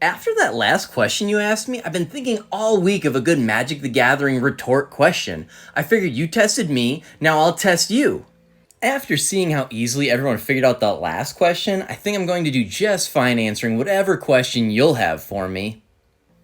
After that last question you asked me, I've been thinking all week of a good Magic the Gathering retort question. I figured you tested me, now I'll test you. After seeing how easily everyone figured out that last question, I think I'm going to do just fine answering whatever question you'll have for me.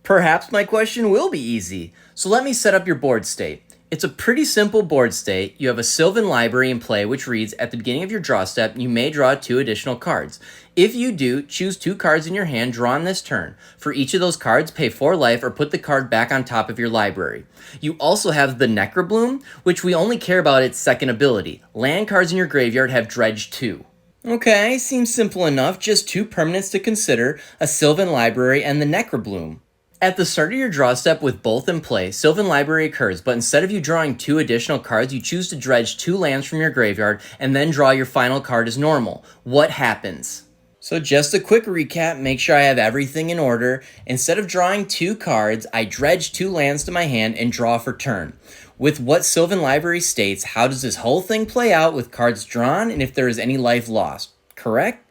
Perhaps my question will be easy, so let me set up your board state. It's a pretty simple board state. You have a Sylvan Library in play, which reads, at the beginning of your draw step, you may draw 2 additional cards. If you do, choose 2 cards in your hand drawn this turn. For each of those cards, pay 4 life or put the card back on top of your library. You also have the Necrobloom, which we only care about its second ability. Land cards in your graveyard have Dredge 2. Okay, seems simple enough, just 2 permanents to consider, a Sylvan Library and the Necrobloom. At the start of your draw step with both in play, Sylvan Library occurs, but instead of you drawing 2 additional cards, you choose to dredge 2 lands from your graveyard and then draw your final card as normal. What happens? So just a quick recap, make sure I have everything in order. Instead of drawing 2 cards, I dredge 2 lands to my hand and draw for turn. With what Sylvan Library states, how does this whole thing play out with cards drawn and if there is any life lost? Correct?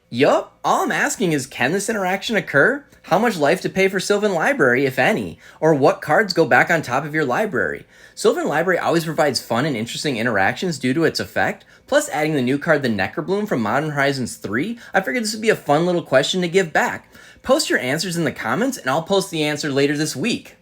Yup, all I'm asking is, can this interaction occur? How much life to pay for Sylvan Library, if any? Or what cards go back on top of your library? Sylvan Library always provides fun and interesting interactions due to its effect. Plus, adding the new card, the Necrobloom from Modern Horizons 3, I figured this would be a fun little question to give back. Post your answers in the comments, and I'll post the answer later this week.